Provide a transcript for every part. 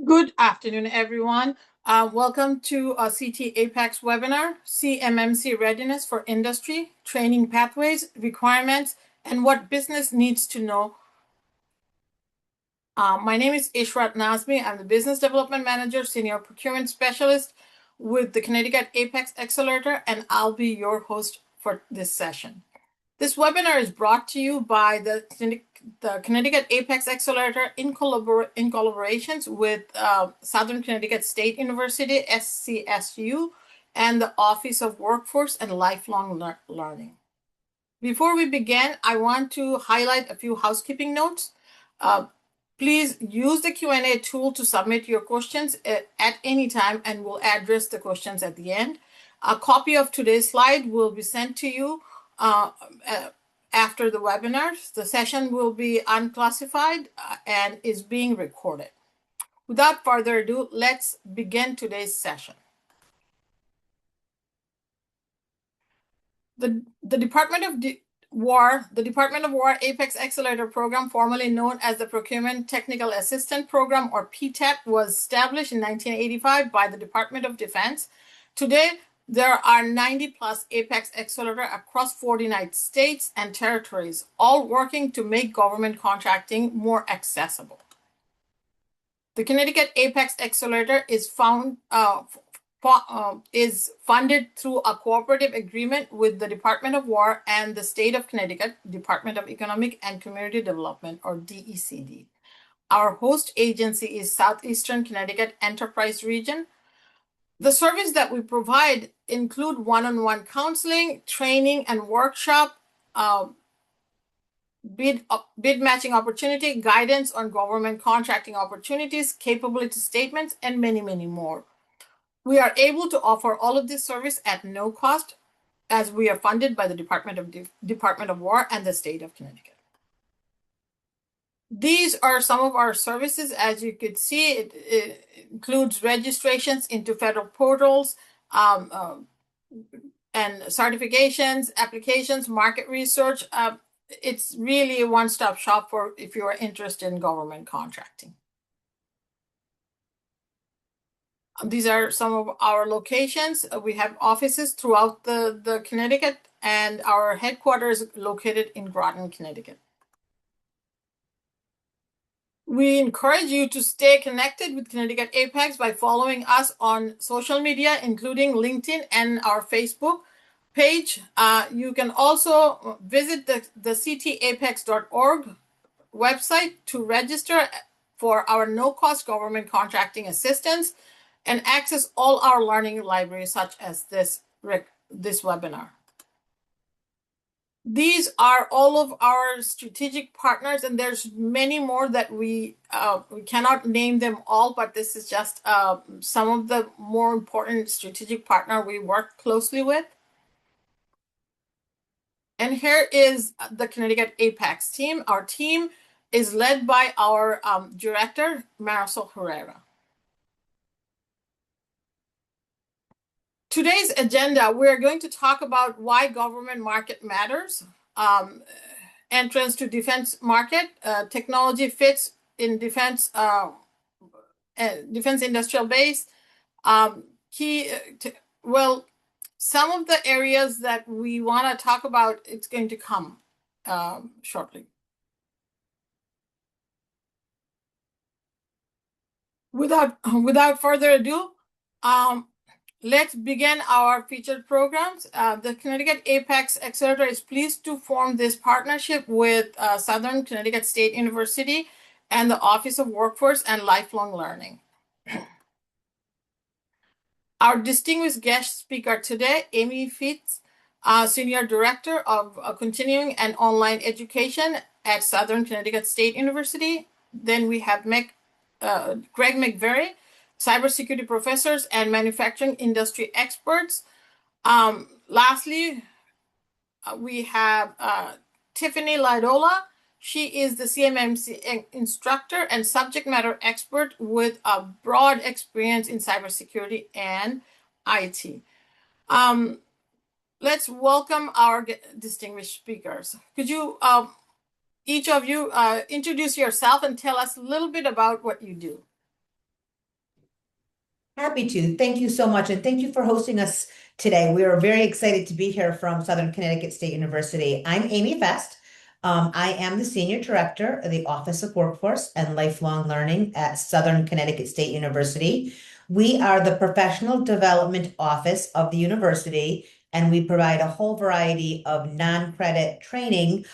Good afternoon, everyone. Welcome to a CT APEX webinar, CMMC Readiness for Industry, Training Pathways, Requirements, and what business needs to know. My name is Ishrat Nazmi. I'm the Business Development Manager, Senior Procurement Specialist with the Connecticut APEX Accelerator, and I'll be your host for this session. This webinar is brought to you by the Connecticut APEX Accelerator in collaborations with Southern Connecticut State University, SCSU, and the Office of Workforce and Lifelong Learning. Before we begin, I want to highlight a few housekeeping notes. Please use the Q&A tool to submit your questions at any time, and we'll address the questions at the end. A copy of today's slide will be sent to you after the webinar. The session will be unclassified and is being recorded. Without further ado, let's begin today's session. The Department of War APEX Accelerator Program, formerly known as the Procurement Technical Assistant Program, or PTAP, was established in 1985 by the Department of Defense. Today, there are 90 plus APEX Accelerator across 49 states and territories, all working to make government contracting more accessible. The Connecticut APEX Accelerator is funded through a cooperative agreement with the Department of War and the State of Connecticut Department of Economic and Community Development, or DECD. Our host agency is Southeastern Connecticut Enterprise Region. The service that we provide include one-on-one counseling, training and workshop, bid matching opportunity, guidance on government contracting opportunities, capability statements, and many, many more. We are able to offer all of this service at no cost, as we are funded by the Department of War and the State of Connecticut. These are some of our services. As you could see, it includes registrations into federal portals, and certifications, applications, market research. It's really a one-stop shop for if you are interested in government contracting. These are some of our locations. We have offices throughout the Connecticut, and our headquarters is located in Groton, Connecticut. We encourage you to stay connected with Connecticut APEX by following us on social media, including LinkedIn and our Facebook page. You can also visit the CTAPEX.org website to register for our no-cost government contracting assistance and access all our learning libraries, such as this webinar. These are all of our strategic partners, and there's many more that we cannot name them all, but this is just some of the more important strategic partners we work closely with. And here is the Connecticut APEX team. Our team is led by our director, Marisol Herrera. Today's agenda, we're going to talk about why government market matters, entrance to defense market, technology fits in defense industrial base. Some of the areas that we want to talk about, it's going to come shortly. Without further ado, Um, let's begin our featured programs. The Connecticut APEX Accelerator is pleased to form this partnership with Southern Connecticut State University and the Office of Workforce and Lifelong Learning. Our distinguished guest speaker today, Amy Fitz, Senior Director of Continuing and Online Education at Southern Connecticut State University. Then we have Greg McVeary, cybersecurity professors and manufacturing industry experts. Lastly, we have Tiffany Lidola. She is the CMMC instructor and subject matter expert with a broad experience in cybersecurity and IT. Let's welcome our distinguished speakers. Could you, each of you, introduce yourself and tell us a little bit about what you do? Happy to. Thank you so much. And thank you for hosting us today. We are very excited to be here from Southern Connecticut State University. I'm Amy Fest. I am the Senior Director of the Office of Workforce and Lifelong Learning at Southern Connecticut State University. We are the professional development office of the university, and we provide a whole variety of non-credit training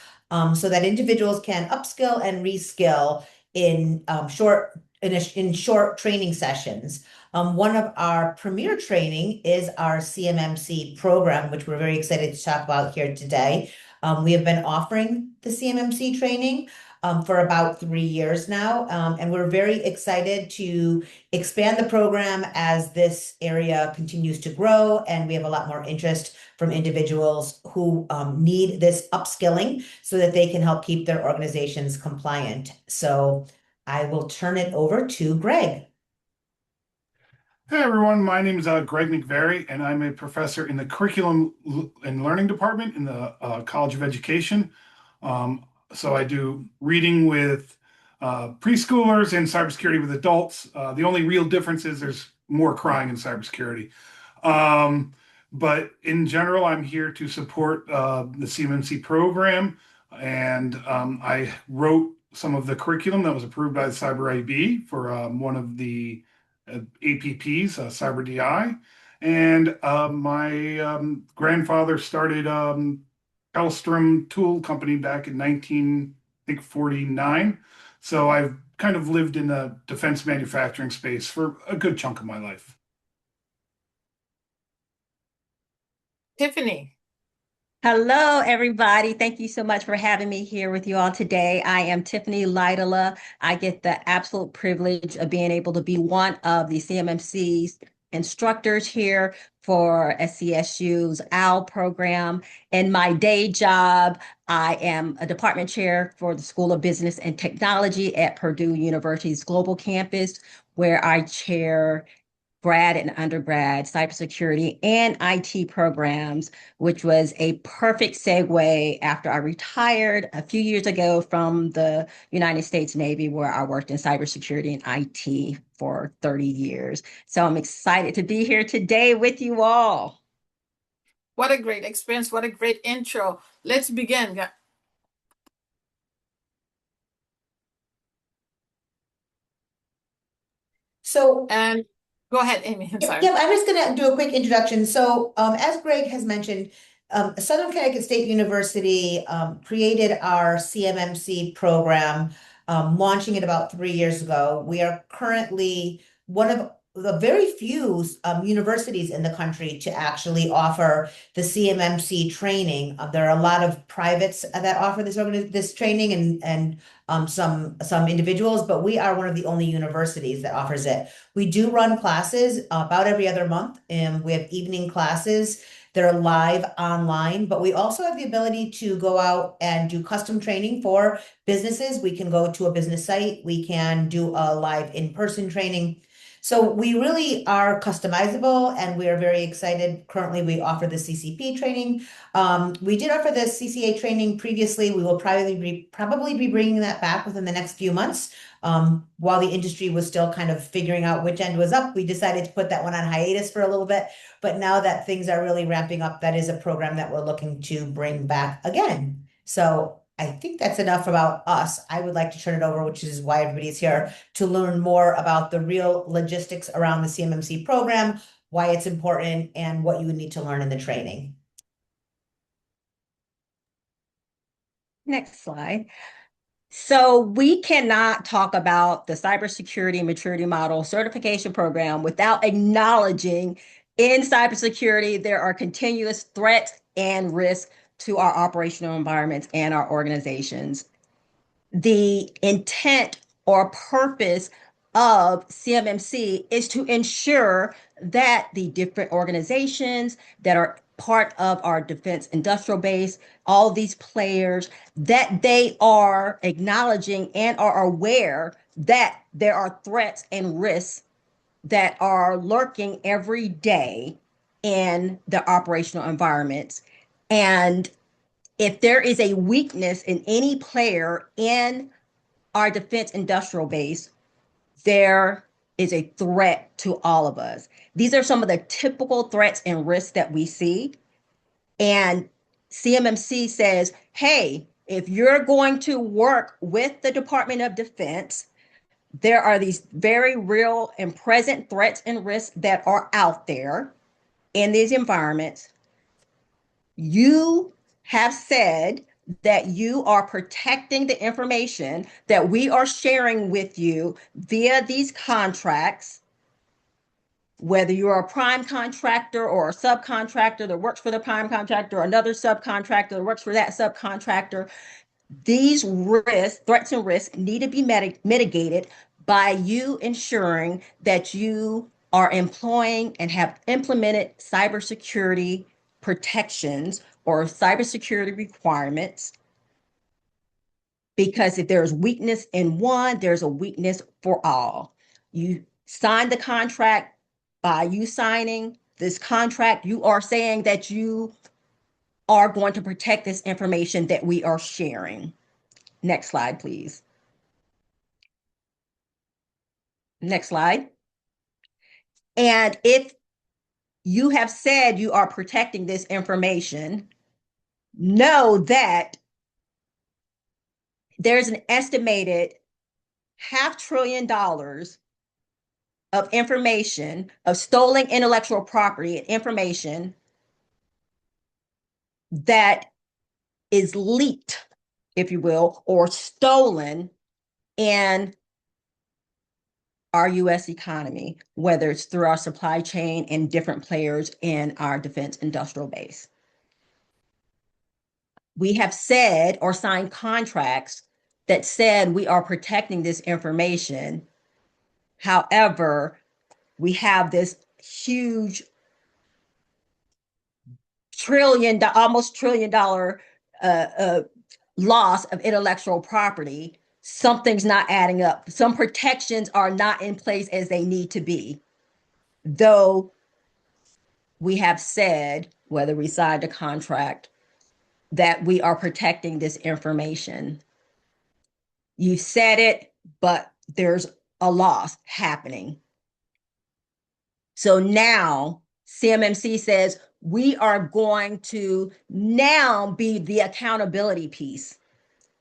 so that individuals can upskill and reskill in short training sessions. One of our premier training is our CMMC program, which we're very excited to talk about here today. We have been offering the CMMC training for about 3 years now, and we're very excited to expand the program as this area continues to grow, and we have a lot more interest from individuals who need this upskilling so that they can help keep their organizations compliant. So I will turn it over to Greg. Hey everyone, my name is Greg McVeary, and I'm a professor in the Curriculum and Learning Department in the College of Education. So I do reading with preschoolers and cybersecurity with adults. The only real difference is there's more crying in cybersecurity. But in general, I'm here to support the CMMC program, and I wrote some of the curriculum that was approved by the Cyber IB for one of the APPs, Cyber DI, and my grandfather started Hellstrom Tool Company back in 1949. So I've kind of lived in the defense manufacturing space for a good chunk of my life. Tiffany. Hello, everybody. Thank you so much for having me here with you all today. I am Tiffany Lidola. I get the absolute privilege of being able to be one of the CMMC's instructors here for SCSU's OWL program. In my day job, I am a department chair for the School of Business and Technology at Purdue University's Global Campus, where I chair grad and undergrad cybersecurity and IT programs, which was a perfect segue after I retired a few years ago from the United States Navy, where I worked in cybersecurity and IT for 30 years. So I'm excited to be here today with you all. What a great experience. What a great intro. Let's begin. And go ahead, Amy. I'm sorry. Yeah, I'm just going to do a quick introduction. So as Greg has mentioned, Southern Connecticut State University created our CMMC program, launching it about 3 years ago. We are currently one of the very few universities in the country to actually offer the CMMC training. There are a lot of privates that offer this training and some individuals, but we are one of the only universities that offers it. We do run classes about every other month, and we have evening classes that are live online, but we also have the ability to go out and do custom training for businesses. We can go to a business site, we can do a live in-person training. So we really are customizable, and we are very excited. Currently, we offer the CCP training. We did offer the CCA training previously. We will probably be bringing that back within the next few months. While the industry was still kind of figuring out which end was up, we decided to put that one on hiatus for a little bit. But now that things are really ramping up, that is a program that we're looking to bring back again. So I think that's enough about us. I would like to turn it over, which is why everybody's here, to learn more about the real logistics around the CMMC program, why it's important, and what you would need to learn in the training. Next slide. So we cannot talk about the cybersecurity maturity model certification program without acknowledging in cybersecurity, there are continuous threats and risks to our operational environments and our organizations. The intent or purpose of CMMC is to ensure that the different organizations that are part of our defense industrial base, all these players, that they are acknowledging and are aware that there are threats and risks that are lurking every day in the operational environments. And if there is a weakness in any player in our defense industrial base, there is a threat to all of us. These are some of the typical threats and risks that we see. And CMMC says, hey, if you're going to work with the Department of Defense, there are these very real and present threats and risks that are out there in these environments. You have said that you are protecting the information that we are sharing with you via these contracts, whether you're a prime contractor or a subcontractor that works for the prime contractor or another subcontractor that works for that subcontractor. These risks, threats and risks need to be mitigated by you ensuring that you are employing and have implemented cybersecurity protections or cybersecurity requirements. Because if there's weakness in one, there's a weakness for all. You sign the contract. By you signing this contract, you are saying that you are going to protect this information that we are sharing. Next slide, please. Next slide. And if you have said you are protecting this information, know that there's an estimated $500 billion of information, of stolen intellectual property and information that is leaked, if you will, or stolen in our U.S. economy, whether it's through our supply chain and different players in our defense industrial base. We have said or signed contracts that said we are protecting this information. However, we have this huge almost $1 trillion loss of intellectual property. Something's not adding up. Some protections are not in place as they need to be. Though we have said, whether we signed a contract, that we are protecting this information. You said it, but there's a loss happening. So now CMMC says we are going to now be the accountability piece.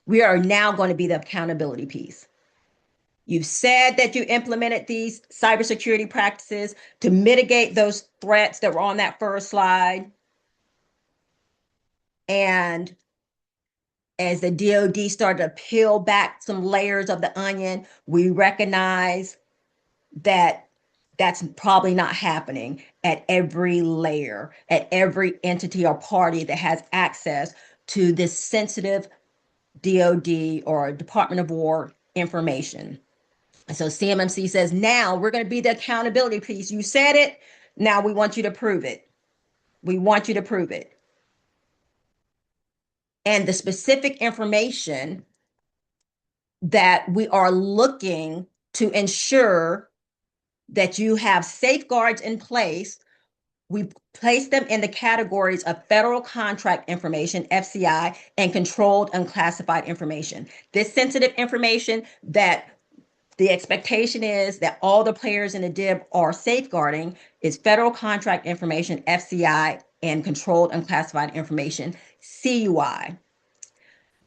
We are now going to be the accountability piece. You've said that you implemented these cybersecurity practices to mitigate those threats that were on that first slide. And as the DoD started to peel back some layers of the onion, we recognize that that's probably not happening at every layer, at every entity or party that has access to this sensitive DoD or Department of War information. And so CMMC says, now we're going to be the accountability piece. You said it. Now we want you to prove it. We want you to prove it. And the specific information that we are looking to ensure that you have safeguards in place, we place them in the categories of federal contract information, FCI, and controlled unclassified information. This sensitive information that the expectation is that all the players in the DIB are safeguarding is federal contract information, FCI, and controlled unclassified information, CUI.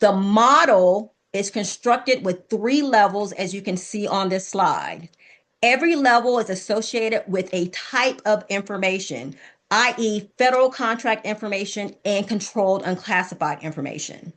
The model is constructed with 3 levels, as you can see on this slide. Every level is associated with a type of information, i.e. federal contract information and controlled unclassified information.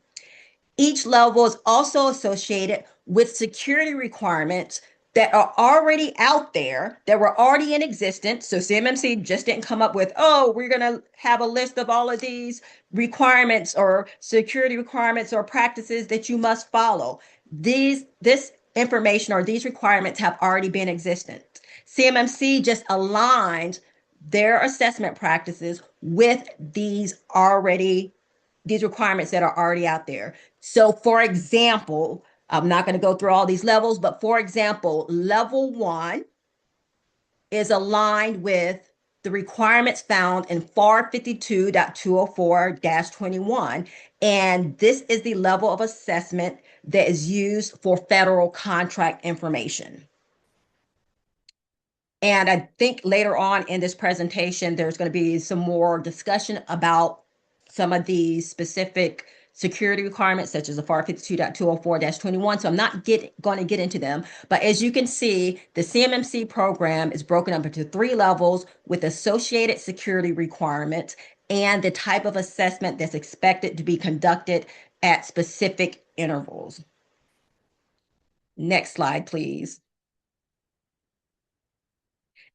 Each level is also associated with security requirements that are already out there, that were already in existence. So CMMC just didn't come up with, oh, we're going to have a list of all of these requirements or security requirements or practices that you must follow. This information or these requirements have already been existent. CMMC just aligned their assessment practices with these requirements that are already out there. So for example, I'm not going to go through all these levels, but for example, level 1 is aligned with the requirements found in FAR 52.204-21. And this is the level of assessment that is used for federal contract information. And I think later on in this presentation, there's going to be some more discussion about some of these specific security requirements, such as the FAR 52.204-21. So I'm not going to get into them. But as you can see, the CMMC program is broken up into 3 levels with associated security requirements and the type of assessment that's expected to be conducted at specific intervals. Next slide, please.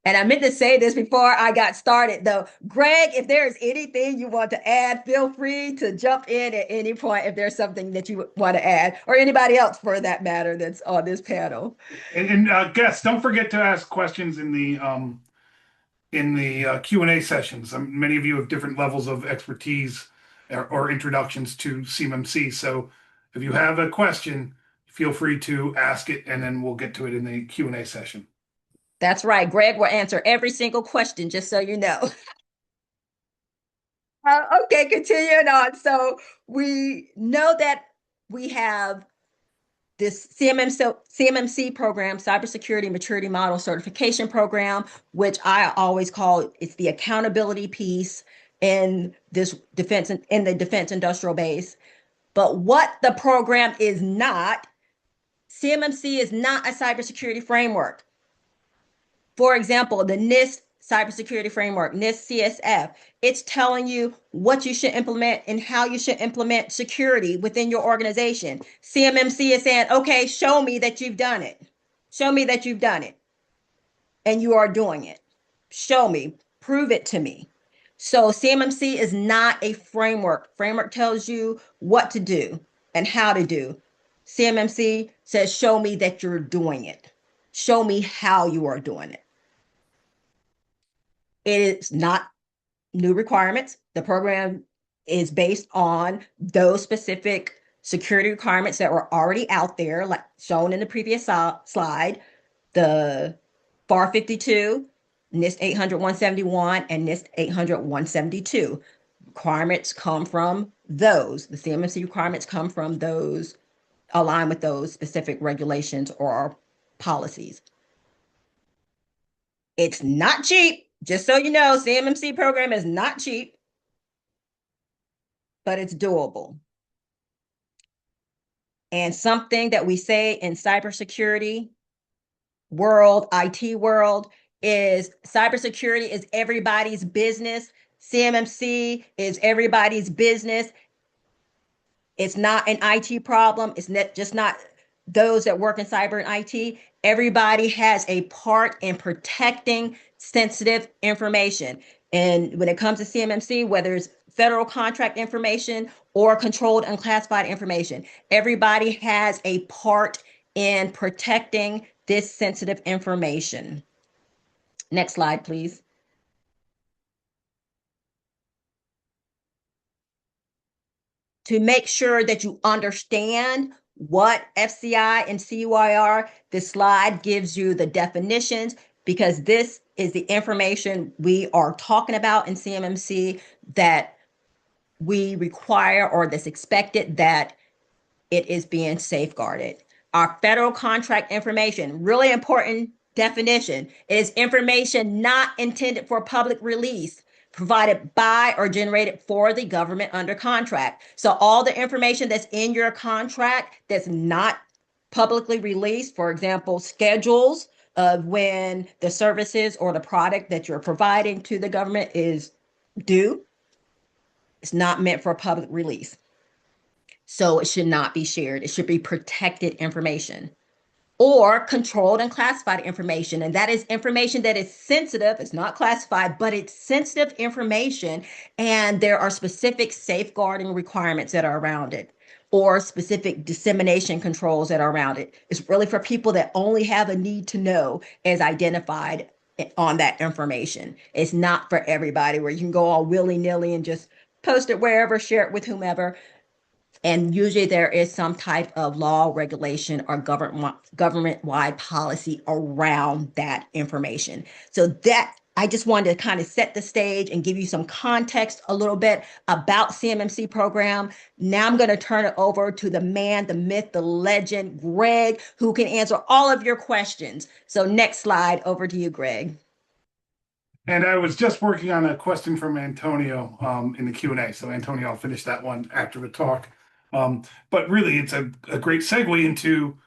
And I meant to say this before I got started, though. Greg, if there is anything you want to add, feel free to jump in at any point if there's something that you want to add, or anybody else for that matter that's on this panel. And guests, don't forget to ask questions in the Q&A sessions. Many of you have different levels of expertise or introductions to CMMC. So if you have a question, feel free to ask it, and then we'll get to it in the Q&A session. That's right. Greg will answer every single question, just so you know. Okay, continuing on. So we know that we have this CMMC program, Cybersecurity Maturity Model Certification Program, which I always call it's the accountability piece in this defense industrial base. But what the program is not, CMMC is not a cybersecurity framework. For example, the NIST cybersecurity framework, NIST CSF, it's telling you what you should implement and how you should implement security within your organization. CMMC is saying, okay, show me that you've done it. Show me that you've done it. And you are doing it. Show me, prove it to me. So CMMC is not a framework. Framework tells you what to do and how to do. CMMC says, show me that you're doing it. Show me how you are doing it. It is not new requirements. The program is based on those specific security requirements that were already out there, like shown in the previous slide, the FAR 52, NIST 800-171, and NIST 800-172. Requirements come from those. The CMMC requirements come from those, align with those specific regulations or policies. It's not cheap. Just so you know, CMMC program is not cheap, but it's doable. And something that we say in cybersecurity world, IT world, is cybersecurity is everybody's business. CMMC is everybody's business. It's not an IT problem. It's just not those that work in cyber and IT. Everybody has a part in protecting sensitive information. And when it comes to CMMC, whether it's federal contract information or controlled unclassified information, everybody has a part in protecting this sensitive information. Next slide, please. To make sure that you understand what FCI and CUI are, this slide gives you the definitions, because this is the information we are talking about in CMMC that we require or that's expected that it is being safeguarded. Our federal contract information, really important definition, is information not intended for public release. provided by or generated for the government under contract. So all the information that's in your contract that's not publicly released, for example, schedules of when the services or the product that you're providing to the government is due, it's not meant for public release. So it should not be shared. It should be protected information or controlled and classified information. And that is information that is sensitive. It's not classified, but it's sensitive information. And there are specific safeguarding requirements that are around it or specific dissemination controls that are around it. It's really for people that only have a need to know as identified on that information. It's not for everybody where you can go all willy-nilly and just post it wherever, share it with whomever. And usually there is some type of law, regulation, or government-wide policy around that information. So that I just wanted to kind of set the stage and give you some context a little bit about CMMC program. Now I'm going to turn it over to the man, the myth, the legend, Greg, who can answer all of your questions. So next slide, over to you, Greg. And I was just working on a question from Antonio in the Q&A. So Antonio, I'll finish that one after the talk. But really, it's a great segue into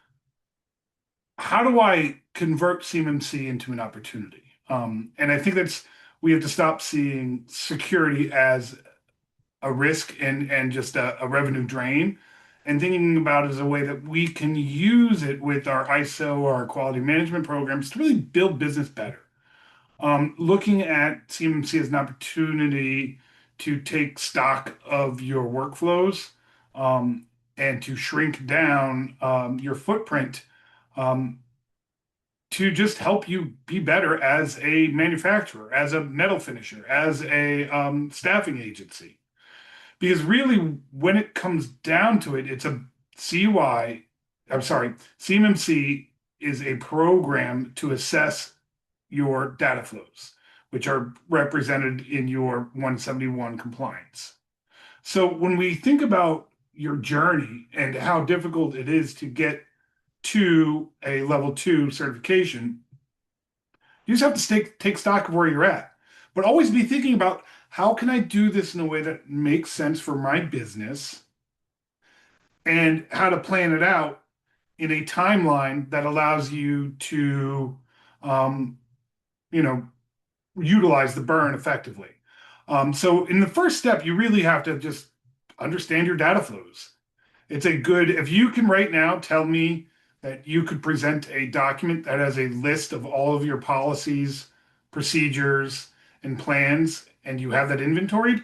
how do I convert CMMC into an opportunity? And I think we have to stop seeing security as a risk and just a revenue drain, and thinking about it as a way that we can use it with our ISO or our quality management programs to really build business better. Looking at CMMC as an opportunity to take stock of your workflows and to shrink down your footprint to just help you be better as a manufacturer, as a metal finisher, as a staffing agency. Because really, when it comes down to it, it's a CMMC is a program to assess your data flows, which are represented in your 171 compliance. So when we think about your journey and how difficult it is to get to a level 2 certification, you just have to take stock of where you're at, but always be thinking about how can I do this in a way that makes sense for my business and how to plan it out in a timeline that allows you to, utilize the burn effectively. So in the first step, you really have to just understand your data flows. If you can right now tell me that you could present a document that has a list of all of your policies, procedures, and plans, and you have that inventoried,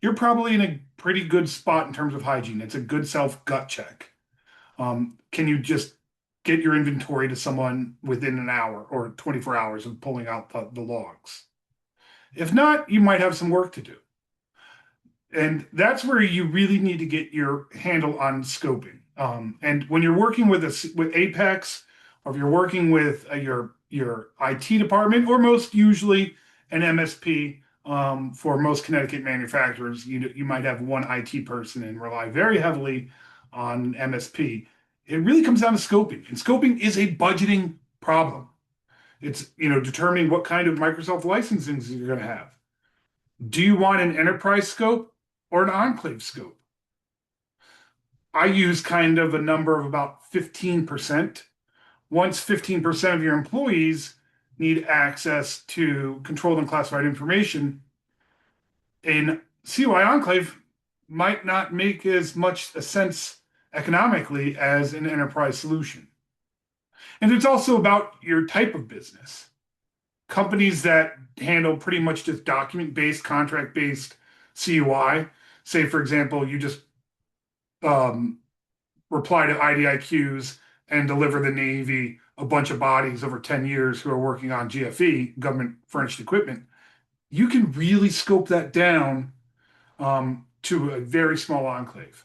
you're probably in a pretty good spot in terms of hygiene. It's a good self-gut check. Can you just get your inventory to someone within an hour or 24 hours of pulling out the logs? If not, you might have some work to do. And that's where you really need to get your handle on scoping. And when you're working with APEX, or if you're working with your IT department, or most usually an MSP, for most Connecticut manufacturers, you might have one IT person and rely very heavily on MSP. It really comes down to scoping, and scoping is a budgeting problem. It's determining what kind of Microsoft licensing you're going to have. Do you want an enterprise scope or an enclave scope? I use kind of a number of about 15%. Once 15% of your employees need access to controlled and classified information, a COI enclave might not make as much sense economically as an enterprise solution. And it's also about your type of business. Companies that handle pretty much just document-based, contract-based CUI, say, for example, you just reply to IDIQs and deliver the Navy a bunch of bodies over 10 years who are working on GFE, government furnished equipment, you can really scope that down to a very small enclave.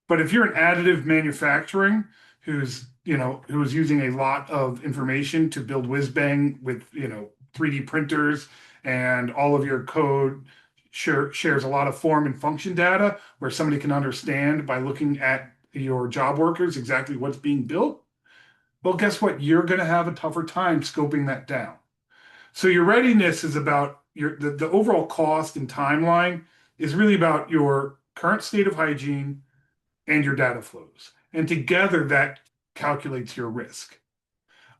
But if you're an additive manufacturing who's using a lot of information to build whiz-bang with 3D printers, and all of your code shares a lot of form and function data where somebody can understand by looking at your job workers exactly what's being built, well, guess what? You're going to have a tougher time scoping that down. So your readiness is about the overall cost and timeline is really about your current state of hygiene and your data flows. And together that calculates your risk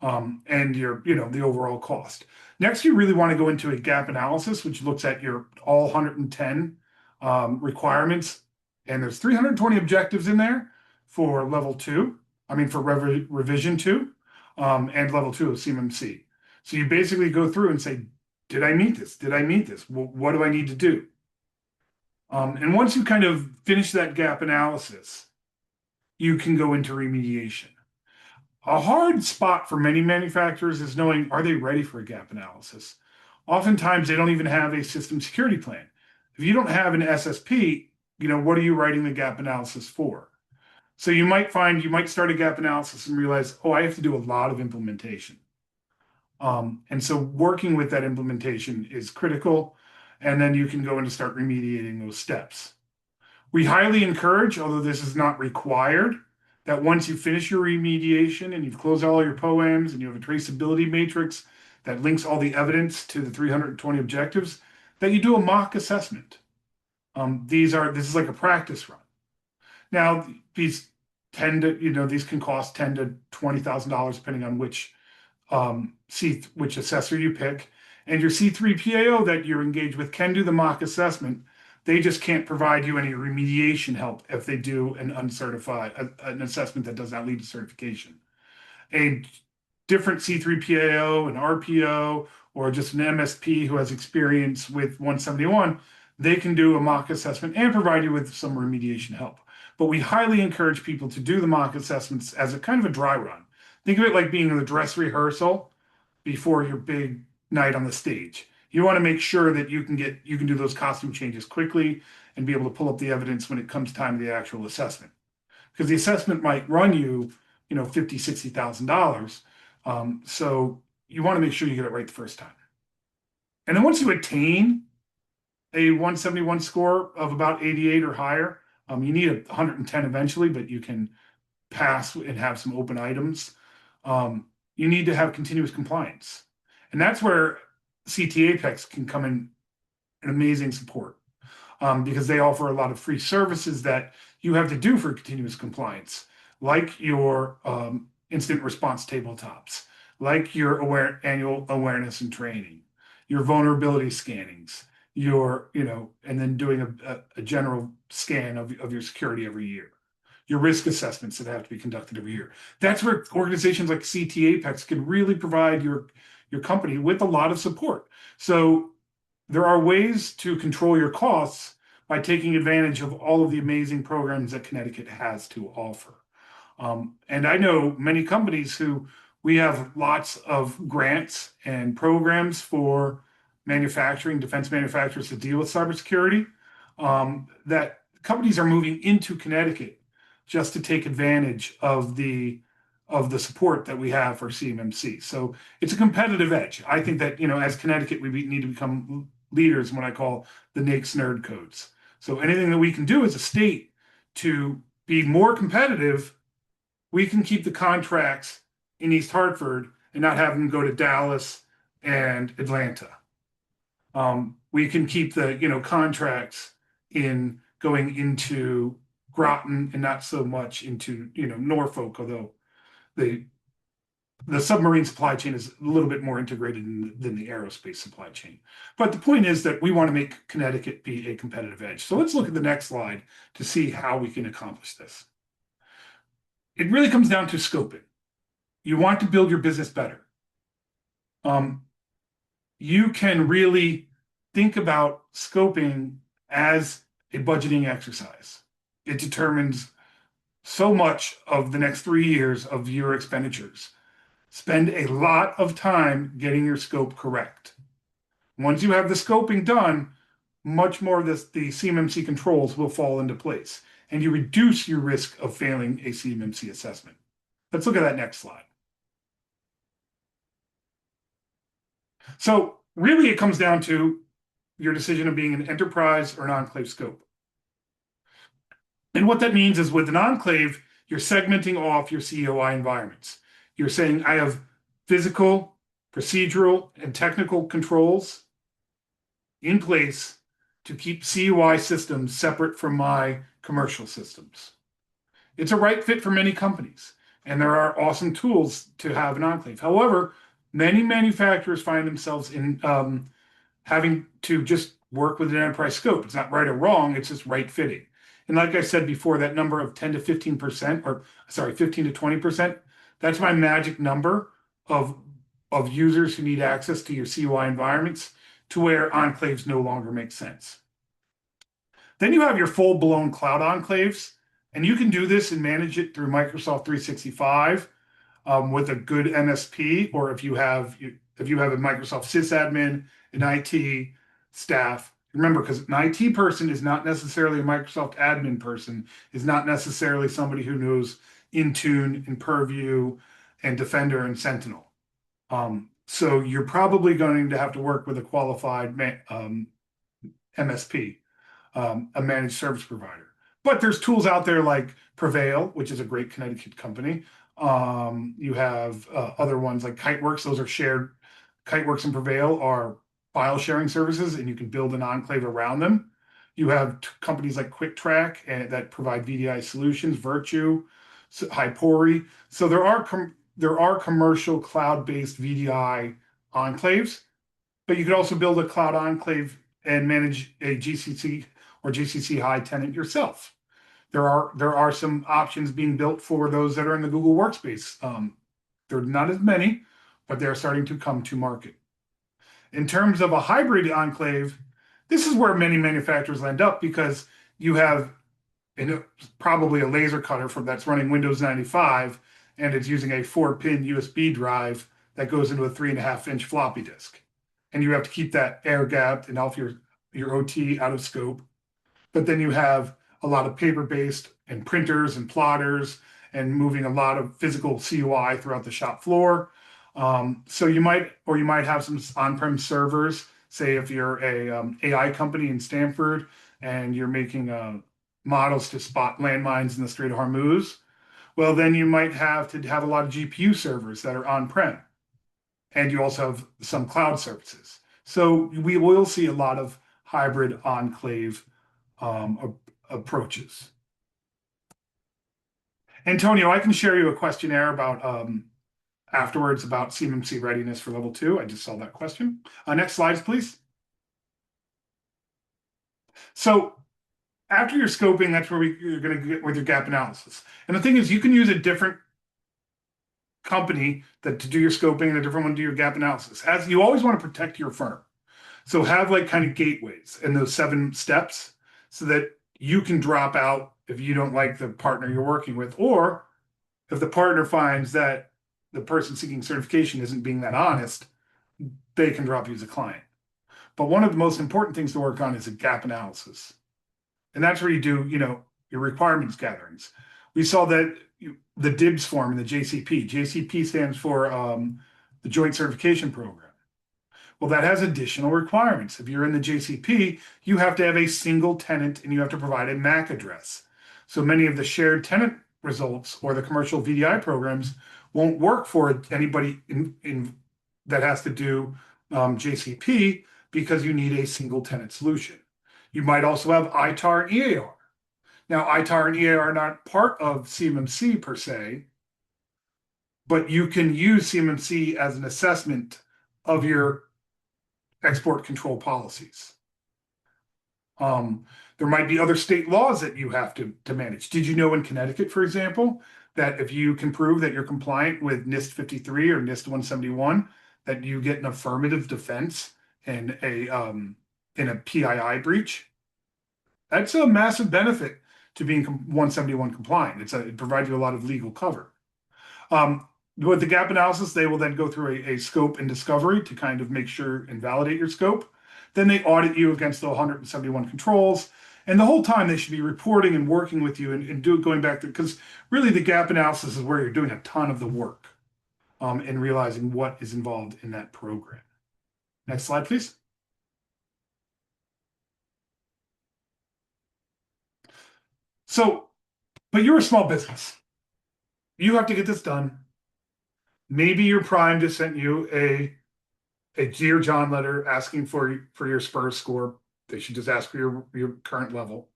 and your, the overall cost. Next, you really want to go into a gap analysis, which looks at your all 110 requirements. And there's 320 objectives in there for level 2, for revision 2 and level 2 of CMMC. So you basically go through and say, did I meet this? Did I meet this? What do I need to do? And once you kind of finish that gap analysis, you can go into remediation. A hard spot for many manufacturers is knowing, are they ready for a gap analysis? Oftentimes, they don't even have a system security plan. If you don't have an SSP, what are you writing the gap analysis for? So you might start a gap analysis and realize, oh, I have to do a lot of implementation. And so working with that implementation is critical. And then you can go in to start remediating those steps. We highly encourage, although this is not required, that once you finish your remediation and you've closed all your POAMs and you have a traceability matrix that links all the evidence to the 320 objectives, that you do a mock assessment. This is like a practice run. Now, these these can cost $10,000 to $20,000 depending on which assessor you pick. And your C3PAO that you're engaged with can do the mock assessment. They just can't provide you any remediation help if they do an an assessment that does not lead to certification. A different C3PAO, an RPO, or just an MSP who has experience with 171, they can do a mock assessment and provide you with some remediation help. But we highly encourage people to do the mock assessments as a kind of a dry run. Think of it like being in the dress rehearsal before your big night on the stage. You want to make sure that you can do those costume changes quickly and be able to pull up the evidence when it comes time to the actual assessment. Because the assessment might run you, $50,000, $60,000. So you want to make sure you get it right the first time. And then once you attain a 171 score of about 88 or higher, you need 110 eventually, but you can pass and have some open items. You need to have continuous compliance. And that's where CT APEX can come in an amazing support because they offer a lot of free services that you have to do for continuous compliance, like your incident response tabletops, like your annual awareness and training, your vulnerability scannings, and then doing a general scan of your security every year, your risk assessments that have to be conducted every year. That's where organizations like CT APEX can really provide your company with a lot of support. So there are ways to control your costs by taking advantage of all of the amazing programs that Connecticut has to offer. And I know many companies we have lots of grants and programs for defense manufacturers to deal with cybersecurity, that companies are moving into Connecticut just to take advantage of the support that we have for CMMC. So it's a competitive edge. I think that, as Connecticut, we need to become leaders in what I call the NAICS nerd codes. So anything that we can do as a state to be more competitive, we can keep the contracts in East Hartford and not have them go to Dallas and Atlanta. We can keep the, contracts going into Groton and not so much into, Norfolk, although the submarine supply chain is a little bit more integrated than the aerospace supply chain. But the point is that we want to make Connecticut be a competitive edge. So let's look at the next slide to see how we can accomplish this. It really comes down to scoping. You want to build your business better. You can really think about scoping as a budgeting exercise. It determines so much of the next 3 years of your expenditures. Spend a lot of time getting your scope correct. Once you have the scoping done, much more of the CMMC controls will fall into place, and you reduce your risk of failing a CMMC assessment. Let's look at that next slide. So really it comes down to your decision of being an enterprise or an enclave scope. And what that means is with an enclave, you're segmenting off your COI environments. You're saying, I have physical, procedural, and technical controls in place to keep CUI systems separate from my commercial systems. It's a right fit for many companies, and there are awesome tools to have an enclave. However, many manufacturers find themselves in having to just work with an enterprise scope. It's not right or wrong, it's just right fitting. And like I said before, that number of 10 to 15%, or sorry, 15 to 20%, that's my magic number of users who need access to your CUI environments to where enclaves no longer make sense. Then you have your full-blown cloud enclaves, and you can do this and manage it through Microsoft 365 with a good MSP, or if you have a Microsoft sysadmin, an IT staff. Remember, because an IT person is not necessarily a Microsoft admin person, is not necessarily somebody who knows Intune and Purview and Defender and Sentinel. So you're probably going to have to work with a qualified MSP, a managed service provider. But there's tools out there like Prevail, which is a great Connecticut company. You have other ones like Kiteworks. Those are shared. Kiteworks and Prevail are file sharing services, and you can build an enclave around them. You have companies like QuickTrack that provide VDI solutions, Virtue, Hypori. So there are commercial cloud-based VDI enclaves, but you could also build a cloud enclave and manage a GCC or GCC high tenant yourself. There are some options being built for those that are in the Google Workspace. There are not as many, but they're starting to come to market. In terms of a hybrid enclave, this is where many manufacturers end up because you have probably a laser cutter that's running Windows 95, and it's using a 4-pin USB drive that goes into a 3.5-inch floppy disk. And you have to keep that air gapped and off your OT out of scope. But then you have a lot of paper-based and printers and plotters and moving a lot of physical CUI throughout the shop floor. So you might have some on-prem servers, say if you're a AI company in Stanford and you're making models to spot landmines in the Strait of Hormuz. Well, then you might have to have a lot of GPU servers that are on-prem. And you also have some cloud services. So we will see a lot of hybrid enclave approaches. Antonio, I can share you a questionnaire about afterwards about CMMC readiness for level 2. I just saw that question. Next slides, please. So after your scoping, that's where you're going to get with your gap analysis. And the thing is, you can use a different company to do your scoping and a different one to do your gap analysis. As you always want to protect your firm. So have like kind of gateways in those 7 steps so that you can drop out if you don't like the partner you're working with, or if the partner finds that the person seeking certification isn't being that honest, they can drop you as a client. But one of the most important things to work on is a gap analysis. And that's where you do, your requirements gatherings. We saw that the DIBS form in the JCP. JCP stands for the Joint Certification Program. Well, that has additional requirements. If you're in the JCP, you have to have a single tenant and you have to provide a MAC address. So many of the shared tenant results or the commercial VDI programs won't work for anybody that has to do JCP because you need a single tenant solution. You might also have ITAR and EAR. Now, ITAR and EAR are not part of CMMC per se, but you can use CMMC as an assessment of your export control policies. There might be other state laws that you have to manage. Did you know in Connecticut, for example, that if you can prove that you're compliant with NIST 53 or NIST 171, that you get an affirmative defense in a PII breach? That's a massive benefit to being 171 compliant. It provides you a lot of legal cover. With the gap analysis, they will then go through a scope and discovery to kind of make sure and validate your scope. Then they audit you against the 171 controls. And the whole time they should be reporting and working with you and going back to, because really the gap analysis is where you're doing a ton of the work and realizing what is involved in that program. Next slide, please. So, but you're a small business. You have to get this done. Maybe your prime just sent you a a Dear John letter asking for your SPURS score. They should just ask for your current level.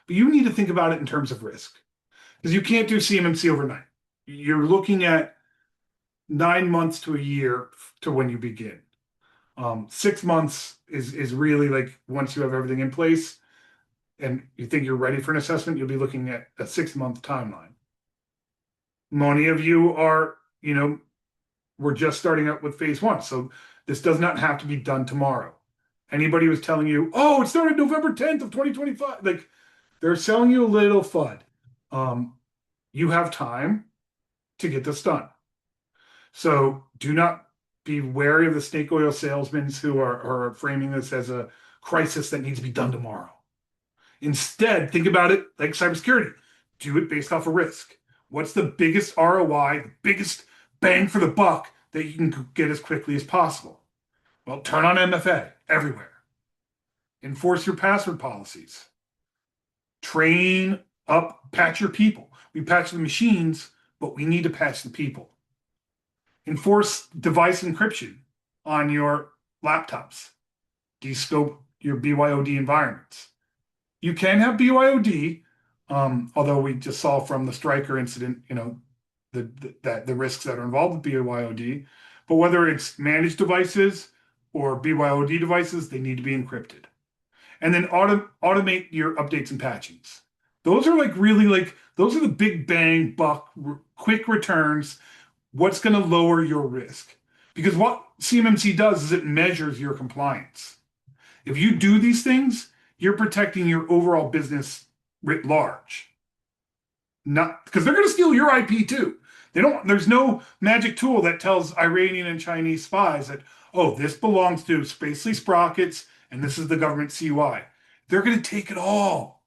But you need to think about it in terms of risk, because you can't do CMMC overnight. You're looking at 9 months to a year to when you begin. 6 months is really like once you have everything in place and you think you're ready for an assessment, you'll be looking at a 6-month timeline. Many of you are, we're just starting out with phase one. So this does not have to be done tomorrow. Anybody who's telling you, oh, it started November 10th of 2025, like they're selling you a little FUD. You have time to get this done. So do not be wary of the snake oil salesmen who are framing this as a crisis that needs to be done tomorrow. Instead, think about it like cybersecurity. Do it based off of risk. What's the biggest ROI, the biggest bang for the buck that you can get as quickly as possible? Well, turn on MFA everywhere. Enforce your password policies. Train up, patch your people. We patch the machines, but we need to patch the people. Enforce device encryption on your laptops. Descope your BYOD environments. You can have BYOD, although we just saw from the Stryker incident, the risks that are involved with BYOD. But whether it's managed devices or BYOD devices, they need to be encrypted. And then automate your updates and patchings. Those are those are the big bang buck, quick returns. What's going to lower your risk? Because what CMMC does is it measures your compliance. If you do these things, you're protecting your overall business writ large. Not because they're going to steal your IP too. There's no magic tool that tells Iranian and Chinese spies that, oh, this belongs to Spacely Sprockets and this is the government CUI. They're going to take it all.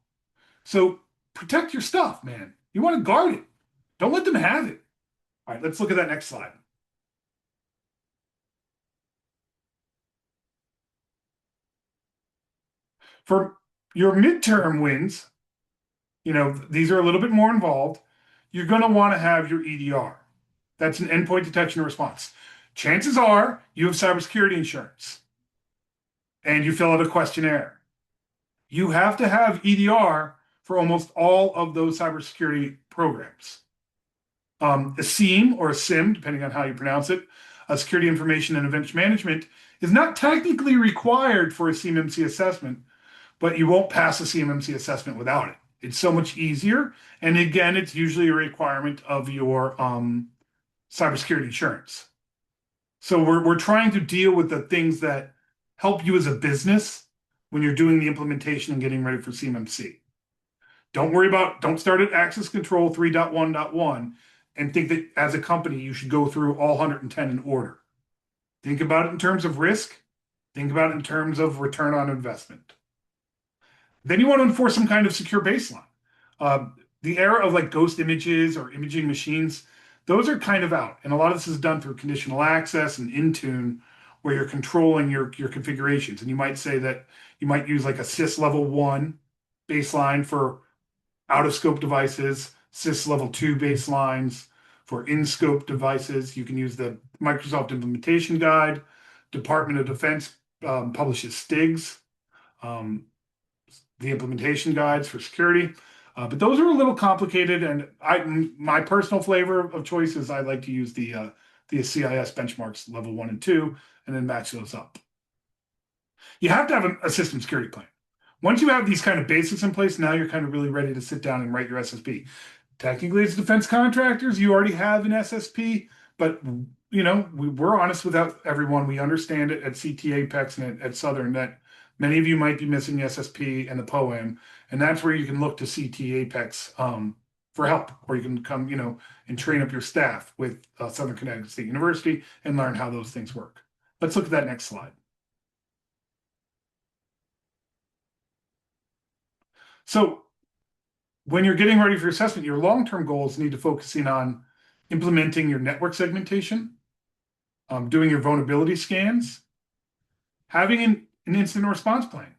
So protect your stuff, man. You want to guard it. Don't let them have it. All right, let's look at that next slide. For your midterm wins, these are a little bit more involved. You're going to want to have your EDR. That's an endpoint detection and response. Chances are you have cybersecurity insurance and you fill out a questionnaire. You have to have EDR for almost all of those cybersecurity programs. A SIEM or a SIM, depending on how you pronounce it, a security information and event management, is not technically required for a CMMC assessment, but you won't pass a CMMC assessment without it. It's so much easier. And again, it's usually a requirement of your cybersecurity insurance. So we're trying to deal with the things that help you as a business when you're doing the implementation and getting ready for CMMC. Don't start at access control 3.1.1 and think that as a company, you should go through all 110 in order. Think about it in terms of risk. Think about it in terms of return on investment. Then you want to enforce some kind of secure baseline. The era of ghost images or imaging machines, those are kind of out. And a lot of this is done through conditional access and Intune, where you're controlling your configurations. And you might say that you might use a sys level 1 baseline for out of scope devices, sys level 2 baselines for in scope devices. You can use the Microsoft Implementation Guide. Department of Defense publishes STIGs, the implementation guides for security. But those are a little complicated, and my personal flavor of choice is I like to use the CIS benchmarks level 1 and 2, and then match those up. You have to have a system security plan. Once you have these kind of basics in place, now you're kind of really ready to sit down and write your SSP. Technically, as defense contractors, you already have an SSP, but we're honest with everyone. We understand it at CT APEX and at Southern that many of you might be missing the SSP and the POEM, and that's where you can look to CT APEX for help, or you can come, and train up your staff with Southern Connecticut State University and learn how those things work. Let's look at that next slide. So when you're getting ready for assessment, your long-term goals need to focus in on implementing your network segmentation, doing your vulnerability scans, having an incident response plan.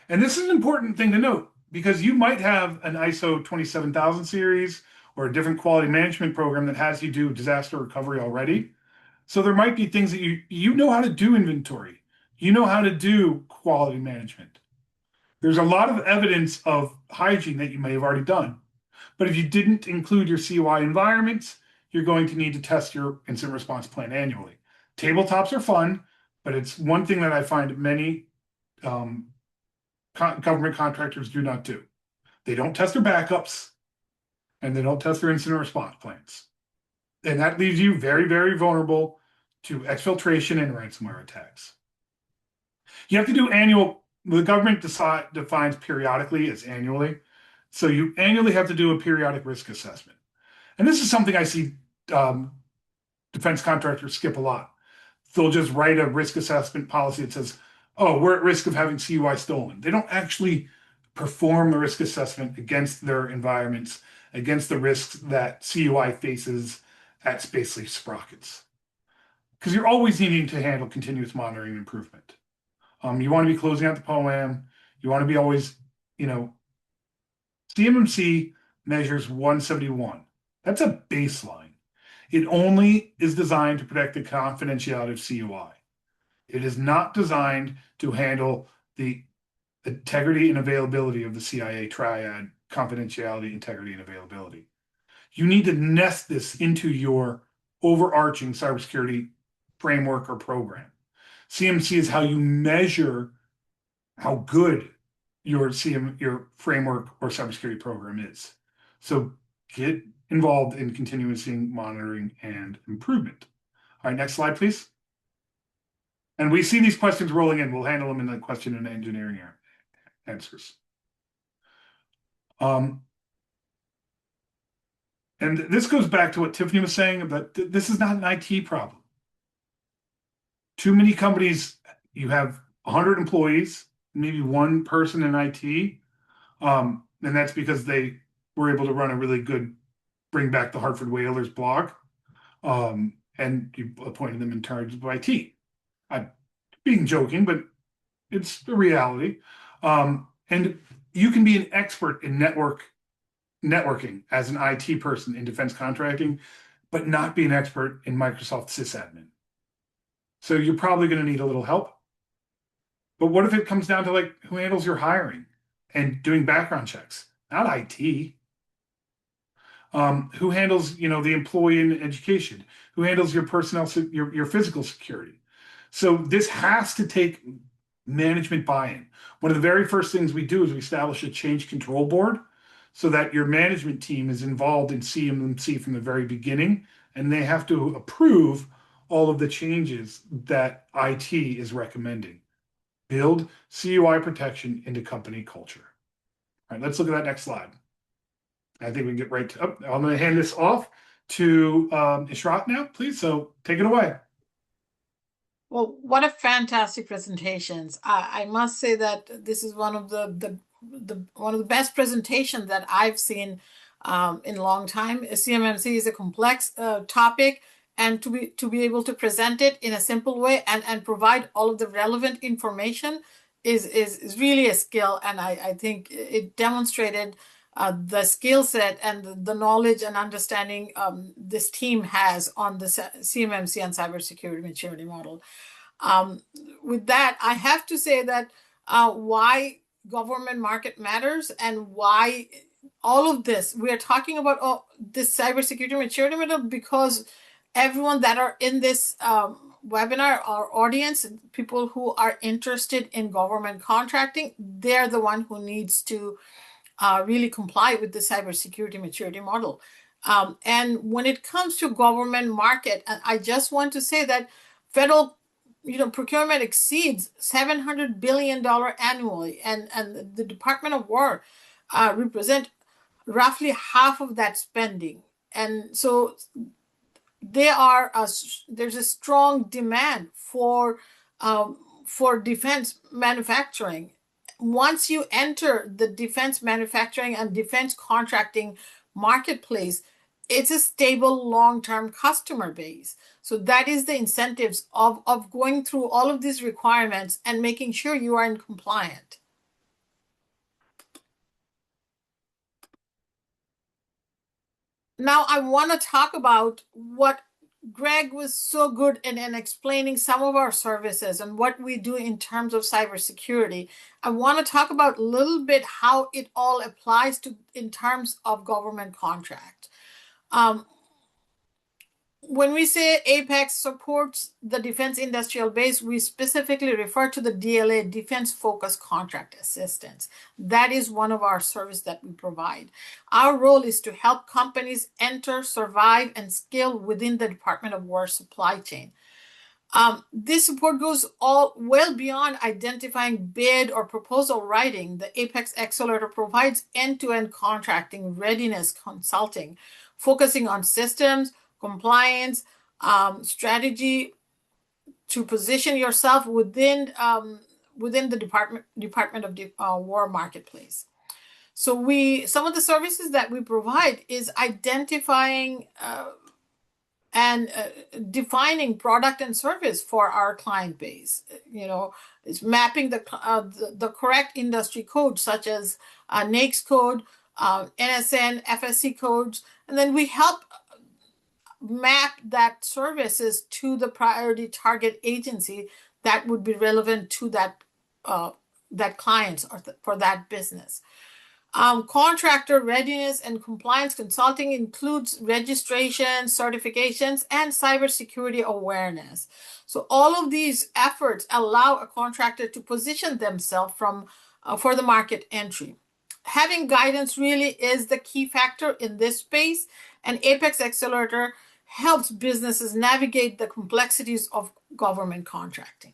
And this is an important thing to note because you might have an ISO 27000 series or a different quality management program that has you do disaster recovery already. So there might be things that you know how to do inventory. You know how to do quality management. There's a lot of evidence of hygiene that you may have already done. But if you didn't include your CUI environments, you're going to need to test your incident response plan annually. Tabletops are fun, but it's one thing that I find many government contractors do not do. They don't test their backups and they don't test their incident response plans. And that leaves you very, very vulnerable to exfiltration and ransomware attacks. You have to do the government defines periodically as annually. So you annually have to do a periodic risk assessment. And this is something I see defense contractors skip a lot. They'll just write a risk assessment policy that says, oh, we're at risk of having CUI stolen. They don't actually perform the risk assessment against their environments, against the risks that CUI faces at Spacely Sprockets. Because you're always needing to handle continuous monitoring and improvement. You want to be closing out the POAM. You want to be always, CMMC measures 171. That's a baseline. It only is designed to protect the confidentiality of CUI. It is not designed to handle the integrity and availability of the CIA triad: confidentiality, integrity, and availability. You need to nest this into your overarching cybersecurity framework or program. CMC is how you measure how good your framework or cybersecurity program is. So get involved in continuous monitoring and improvement. All right, next slide, please. And we see these questions rolling in. We'll handle them in the question and engineering answers. And this goes back to what Tiffany was saying about this is not an IT problem. Too many companies, you have 100 employees, maybe one person in IT, and that's because they were able to run a really good Bring Back the Hartford Whalers blog, and you appointed them in charge of IT. I'm being joking, but it's the reality. And you can be an expert in networking as an IT person in defense contracting, but not be an expert in Microsoft sysadmin. So you're probably going to need a little help. But what if it comes down to who handles your hiring and doing background checks? Not IT. Who handles, the employee and education? Who handles your personnel, your physical security? So this has to take management buy-in. One of the very first things we do is we establish a change control board so that your management team is involved in CMMC from the very beginning, and they have to approve all of the changes that IT is recommending. Build CUI protection into company culture. All right, let's look at that next slide. I think we can get right to, I'm going to hand this off to Ishrat now, please. So take it away. Well, what a fantastic presentations. I must say that this is one of the best presentations that I've seen in a long time. CMMC is a complex topic, and to be able to present it in a simple way and provide all of the relevant information is really a skill. And I think it demonstrated the skill set and the knowledge and understanding this team has on the CMMC and cybersecurity maturity model. With that, I have to say that why government market matters and why all of this, we are talking about this cybersecurity maturity model because everyone that are in this webinar, our audience, people who are interested in government contracting, they're the one who needs to really comply with the cybersecurity maturity model. And when it comes to government market, I just want to say that federal procurement exceeds $700 billion annually, and the Department of War represent roughly half of that spending. And so there's a strong demand for defense manufacturing. Once you enter the defense manufacturing and defense contracting marketplace, it's a stable long-term customer base. So that is the incentives of going through all of these requirements and making sure you are in compliant. Now I want to talk about what Greg was so good in explaining some of our services and what we do in terms of cybersecurity. I want to talk about a little bit how it all applies to in terms of government contract. When we say APEX supports the defense industrial base, we specifically refer to the DLA, Defense Focused Contract Assistance. That is one of our services that we provide. Our role is to help companies enter, survive, and scale within the Department of War supply chain. This support goes all well beyond identifying bid or proposal writing. The APEX Accelerator provides end-to-end contracting readiness consulting, focusing on systems, compliance, strategy to position yourself within the Department of War marketplace. So some of the services that we provide is identifying and defining product and service for our client base. It's mapping the correct industry codes such as NAICS code, NSN, FSC codes, and then we help map that services to the priority target agency that would be relevant to that client or for that business. Contractor readiness and compliance consulting includes registration, certifications, and cybersecurity awareness. So all of these efforts allow a contractor to position themselves for the market entry. Having guidance really is the key factor in this space, and APEX Accelerator helps businesses navigate the complexities of government contracting.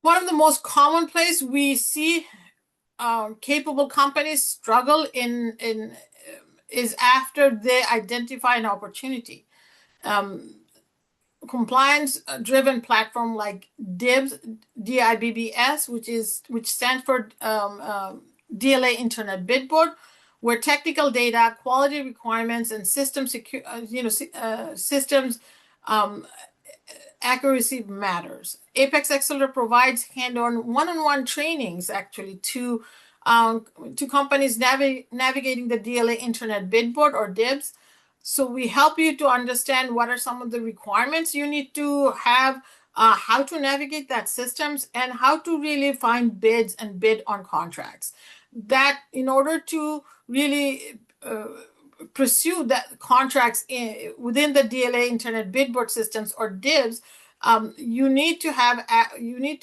One of the most common places we see capable companies struggle in is after they identify an opportunity. Compliance-driven platform like DIBS, DIBBS, which stands for DLA Internet Bid Board, where technical data, quality requirements, and systems accuracy matters. APEX Accelerator provides hand-on, one-on-one trainings actually to companies navigating the DLA Internet Bid Board or DIBS. So we help you to understand what are some of the requirements you need to have, how to navigate that systems, and how to really find bids and bid on contracts. That in order to really pursue that contracts within the DLA Internet Bid Board systems or DIBS, you need to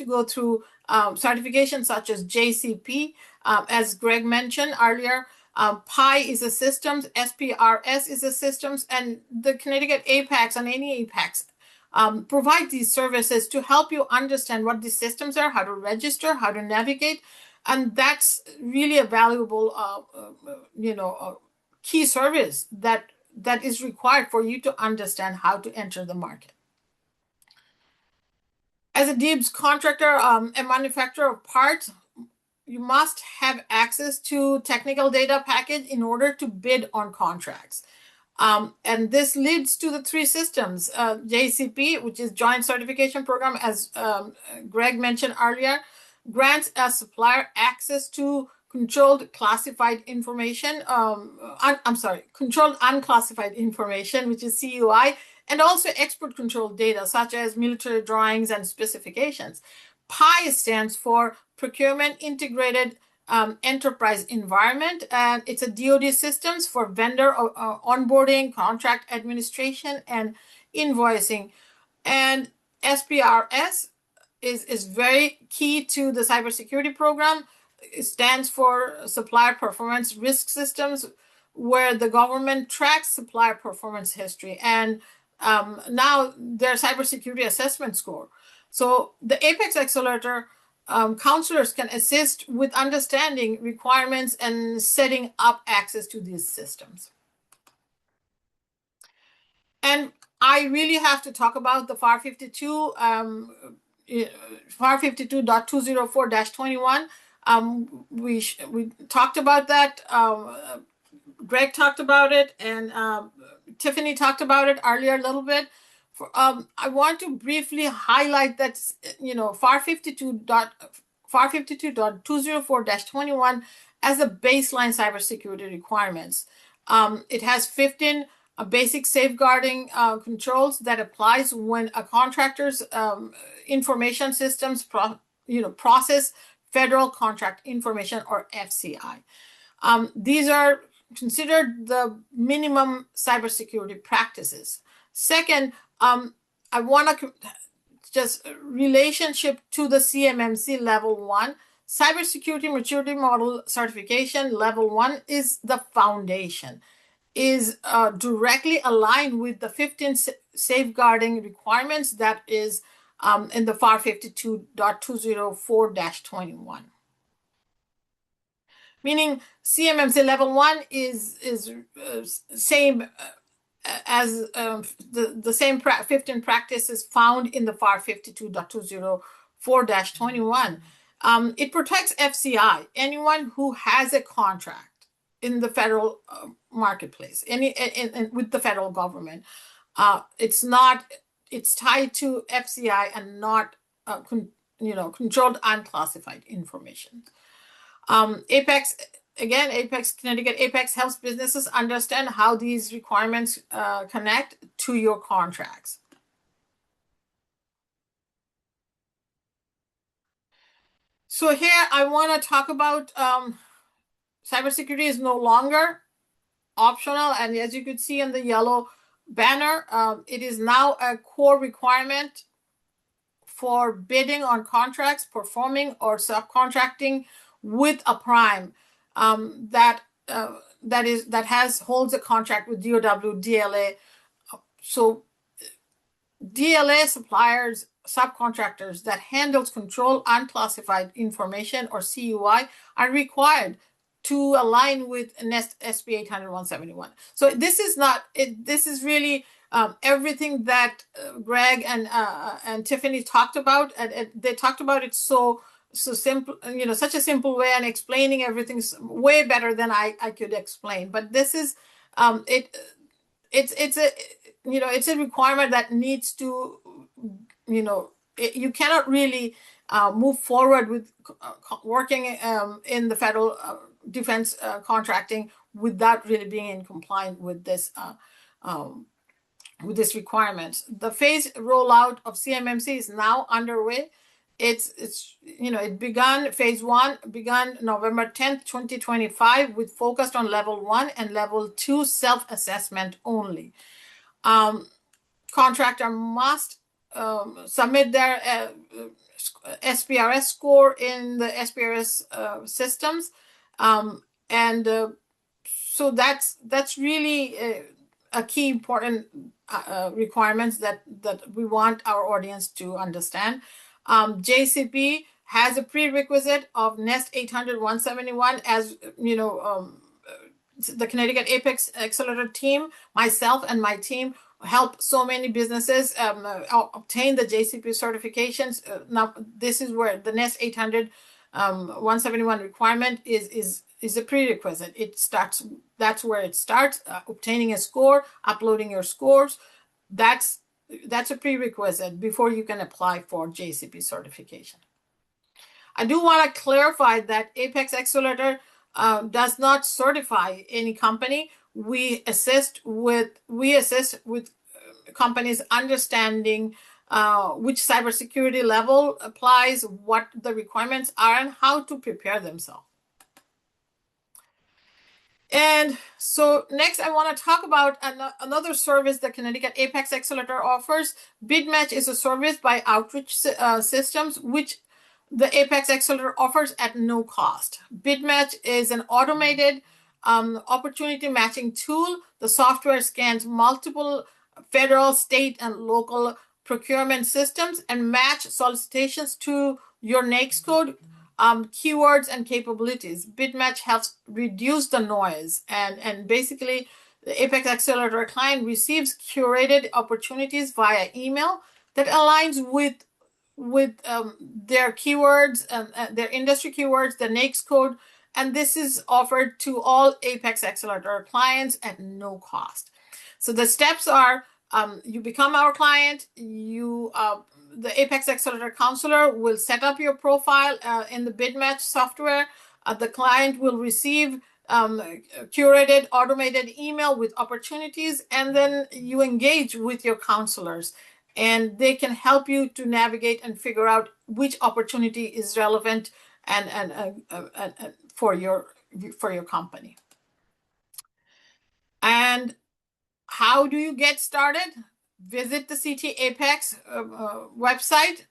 go through certifications such as JCP, as Greg mentioned earlier. PI is a systems, SPRS is a systems, and the Connecticut APEX and any APEX provide these services to help you understand what these systems are, how to register, how to navigate, and that's really a valuable, key service that is required for you to understand how to enter the market. As a DIBS contractor, a manufacturer of parts, you must have access to technical data package in order to bid on contracts. And this leads to the three systems, JCP, which is Joint Certification Program, as Greg mentioned earlier, grants a supplier access to controlled classified information, controlled unclassified information, which is CUI, and also export control data, such as military drawings and specifications. PI stands for Procurement Integrated Enterprise Environment, and it's a DoD systems for vendor onboarding, contract administration, and invoicing. And SPRS is very key to the cybersecurity program. It stands for Supplier Performance Risk Systems, where the government tracks supplier performance history and now their cybersecurity assessment score. So the APEX Accelerator counselors can assist with understanding requirements and setting up access to these systems. And I really have to talk about the FAR 52, FAR 52.204-21. We talked about that. Greg talked about it, and Tiffany talked about it earlier a little bit. I want to briefly highlight that FAR 52.204-21 as a baseline cybersecurity requirements. It has 15 basic safeguarding controls that applies when a contractor's information systems process federal contract information, or FCI. These are considered the minimum cybersecurity practices. Second, I want to just relationship to the CMMC level 1. Cybersecurity maturity model certification level 1 is the foundation, is directly aligned with the 15 safeguarding requirements that is in the FAR 52.204-21. Meaning CMMC level 1 is same as the same 15 practices found in the FAR 52.204-21. It protects FCI, anyone who has a contract in the federal marketplace, with the federal government. It's tied to FCI and not controlled unclassified information. APEX, again, Connecticut APEX helps businesses understand how these requirements connect to your contracts. So here I want to talk about cybersecurity is no longer optional, and as you could see in the yellow banner, it is now a core requirement for bidding on contracts, performing or subcontracting with a prime that holds a contract with DOW, DLA. So DLA suppliers, subcontractors that handles control unclassified information, or CUI, are required to align with NEST SB 800-171. So this is not it. This is really everything that Greg and Tiffany talked about, and they talked about it so simple, such a simple way, and explaining everything's way better than I could explain. But this is it's a requirement that needs to, you cannot really move forward with working in the federal defense contracting without really being in compliance with this requirement. The phase rollout of CMMC is now underway. Phase 1 began November 10th, 2025, with focus on level 1 and level 2 self-assessment only. Contractor must submit their SPRS score in the SPRS systems, so that's really a key important requirements that we want our audience to understand. JCP has a prerequisite of NEST 800-171, as the Connecticut APEX Accelerator team, myself and my team, help so many businesses obtain the JCP certifications. Now, this is where the NEST 800-171 requirement is a prerequisite. That's where it starts, obtaining a score, uploading your scores. That's a prerequisite before you can apply for JCP certification. I do want to clarify that APEX Accelerator does not certify any company. We assist with companies understanding which cybersecurity level applies, what the requirements are, and how to prepare themselves. And so next, I want to talk about another service that Connecticut APEX Accelerator offers. BidMatch is a service by Outreach Systems, which the APEX Accelerator offers at no cost. BidMatch is an automated opportunity matching tool. The software scans multiple federal, state, and local procurement systems and match solicitations to your NAICS code, keywords, and capabilities. BidMatch helps reduce the noise, and basically the APEX Accelerator client receives curated opportunities via email that aligns with their keywords and their industry keywords, the NAICS code, and this is offered to all APEX Accelerator clients at no cost. So the steps are, you become our client, the APEX Accelerator counselor will set up your profile in the BidMatch software. The client will receive curated automated email with opportunities, and then you engage with your counselors, and they can help you to navigate and figure out which opportunity is relevant and for your company. And how do you get started? Visit the CT APEX website,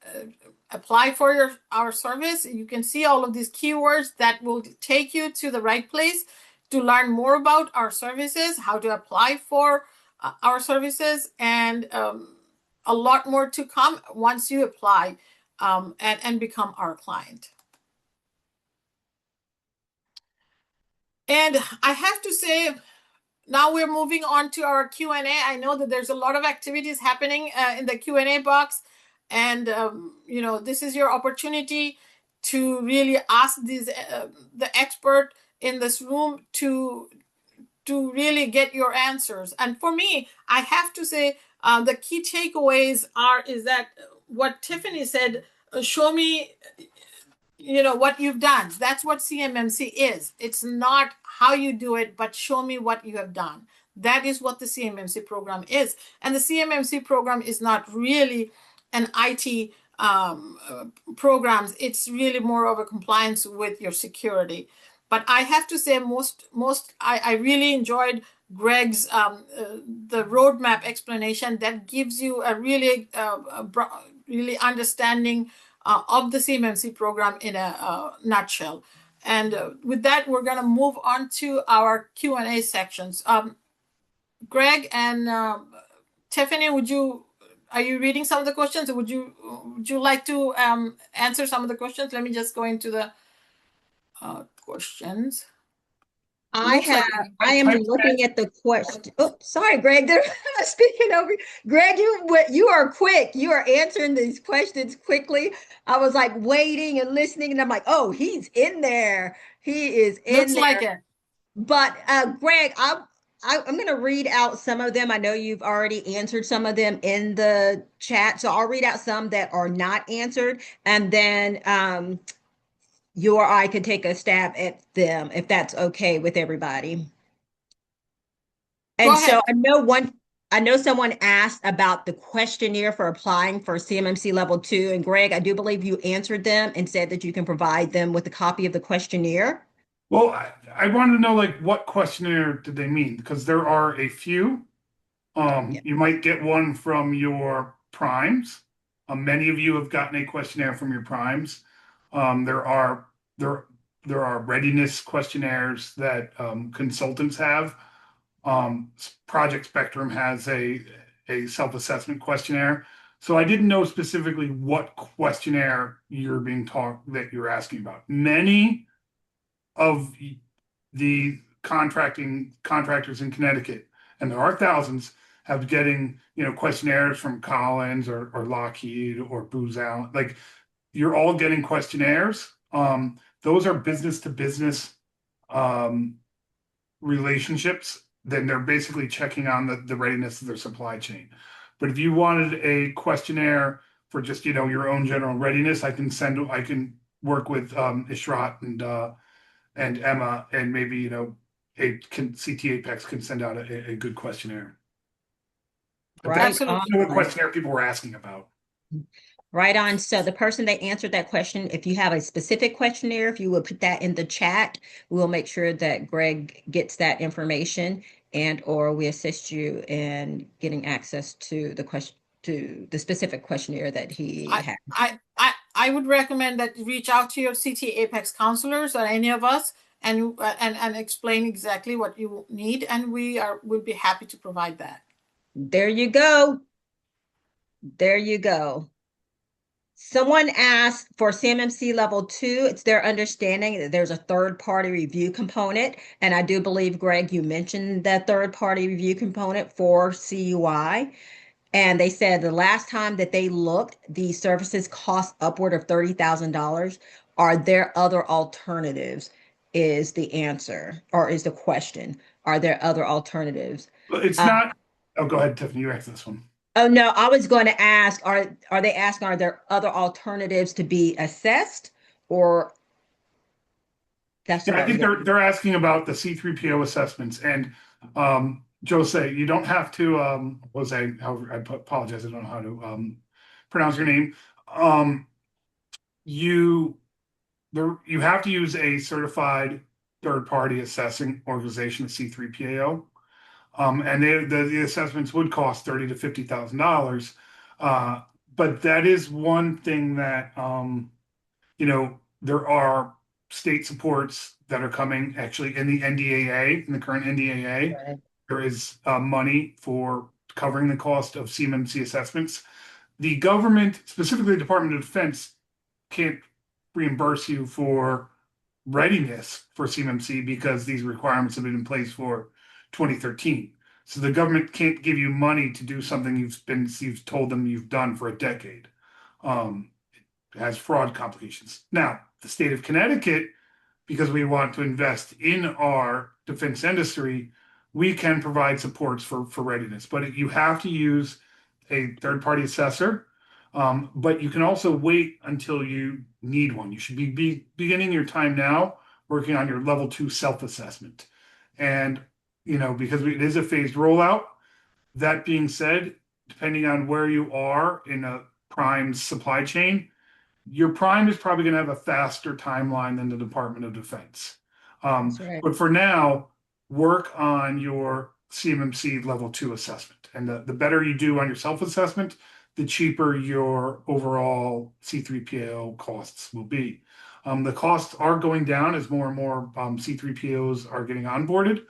apply for our service. You can see all of these keywords that will take you to the right place to learn more about our services, how to apply for our services, and a lot more to come once you apply and become our client. And I have to say, now we're moving on to our Q&A. I know that there's a lot of activities happening in the Q&A box. And, this is your opportunity to really ask the expert in this room to really get your answers. And for me, I have to say, the key takeaways is that what Tiffany said, show me what you've done. That's what CMMC is. It's not how you do it, but show me what you have done. That is what the CMMC program is. And the CMMC program is not really an IT programs. It's really more of a compliance with your security. But I have to say, I really enjoyed Greg's the roadmap explanation that gives you a really really understanding of the CMMC program in a nutshell. And with that, we're going to move on to our Q&A sections. Greg and Tiffany, are you reading some of the questions, or would you like to answer some of the questions? Let me just go into the questions. I am looking at the question. Oh, sorry, Greg. I'm speaking over you. Greg, you are quick. You are answering these questions quickly. I was like waiting and listening, and I'm like, oh, he's in there. He is in Looks there. like it. But Greg, I'm going to read out some of them. I know you've already answered some of them in the chat, so I'll read out some that are not answered, and then you or I can take a stab at them if that's okay with everybody. And so I know someone asked about the questionnaire for applying for CMMC level 2. And Greg, I do believe you answered them and said that you can provide them with a copy of the questionnaire. Well, I wanted to know, like, what questionnaire did they mean? Because there are a few. You might get one from your primes. Many of you have gotten a questionnaire from your primes. There are readiness questionnaires that consultants have. Project Spectrum has a self-assessment questionnaire. So I didn't know specifically what questionnaire that you're asking about. Many of the contractors in Connecticut, and there are thousands, have getting questionnaires from Collins or Lockheed or Booz Allen. Like, you're all getting questionnaires. Those are business to business relationships. Then they're basically checking on the readiness of their supply chain. But if you wanted a questionnaire for just your own general readiness, I can work with Ishrat and Emma, and maybe CT APEX can send out a good questionnaire. Right. What questionnaire people were asking about. Right on. So the person that answered that question, if you have a specific questionnaire, if you would put that in the chat, we'll make sure that Greg gets that information, or we assist you in getting access to the specific questionnaire that he had. I would recommend that you reach out to your CT APEX counselors or any of us and explain exactly what you need, and we'll be happy to provide that. There you go. There you go. Someone asked for CMMC level 2, it's their understanding that there's a third-party review component. And I do believe, Greg, you mentioned that third-party review component for CUI. And they said the last time that they looked, the services cost upward of $30,000. Are there other alternatives? Is the answer, or is the question. Are there other alternatives? Well, it's not. Oh, go ahead, Tiffany. You answer this one. Oh, no, I was going to ask, are they asking, are there other alternatives to be assessed, or That's Yeah, what I I was think looking. they're asking about the C3PO assessments. And Jose, you don't have to Jose, apologize, I don't know how to pronounce your name. Um, you you have to use a certified third-party assessing organization, a C3PAO. And the assessments would cost $30,000 to $50,000. Uh, but that is one thing that there are state supports that are coming actually in the NDAA, in the current NDAA. Right. There is money for covering the cost of CMMC assessments. The government, specifically the Department of Defense, can't reimburse you for readiness for CMMC because these requirements have been in place for 2013. So the government can't give you money to do something you've told them you've done for a decade. It has fraud complications. Now, the state of Connecticut, because we want to invest in our defense industry, we can provide supports for readiness, but you have to use a third-party assessor. But you can also wait until you need one. You should be beginning your time now working on your level 2 self-assessment. And, because it is a phased rollout. That being said, depending on where you are in a prime supply chain, your prime is probably going to have a faster timeline than the Department of Defense. That's right. But for now, work on your CMMC level 2 assessment. And the better you do on your self-assessment, the cheaper your overall C3PAO costs will be. The costs are going down as more and more C3POs are getting onboarded.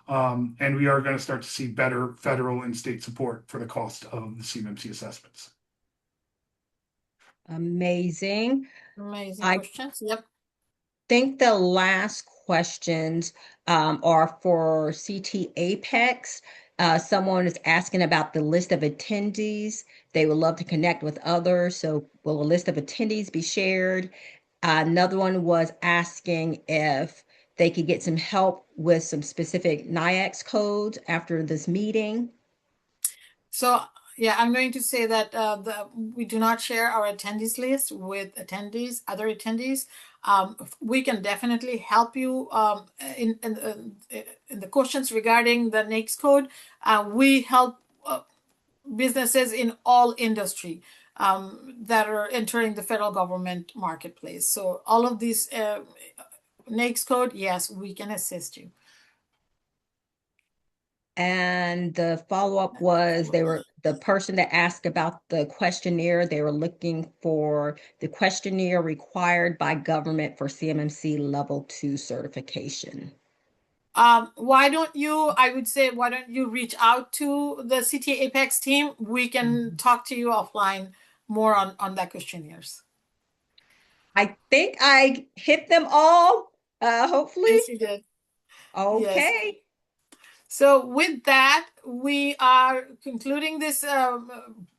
And we are going to start to see better federal and state support for the cost of the CMMC assessments. Amazing. Amazing I questions. Yep. think the last questions are for CT APEX. Someone is asking about the list of attendees. They would love to connect with others. So will a list of attendees be shared? Another one was asking if they could get some help with some specific NIAX codes after this meeting. So yeah, I'm going to say that we do not share our attendees list with other attendees. We can definitely help you in the questions regarding the NAICS code. We help businesses in all industry that are entering the federal government marketplace. So all of these NAICS code, yes, we can assist you. And the follow-up was the person that asked about the questionnaire, they were looking for the questionnaire required by government for CMMC level 2 certification. Why don't you, I would say, why don't you reach out to the CT APEX team? We can talk to you offline more on that questionnaires. I think I hit them all, hopefully. Yes, you did. Yes. Okay. So with that, we are concluding this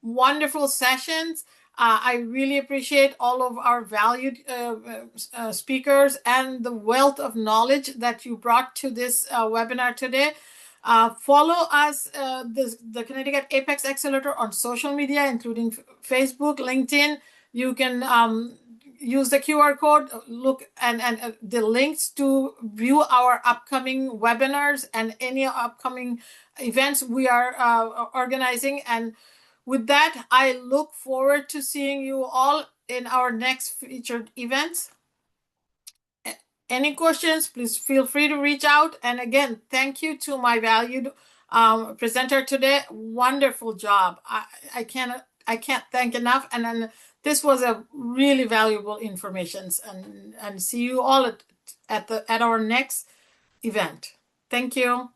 wonderful sessions. I really appreciate all of our valued speakers and the wealth of knowledge that you brought to this webinar today. Follow us, the Connecticut APEX Accelerator on social media, including Facebook, LinkedIn. You can use the QR code, look and the links to view our upcoming webinars and any upcoming events we are organizing. And with that, I look forward to seeing you all in our next featured events. Any questions, please feel free to reach out. And again, thank you to my valued presenter today. Wonderful job. I can't thank enough. And then this was a really valuable information. And see you all at our next event. Thank you.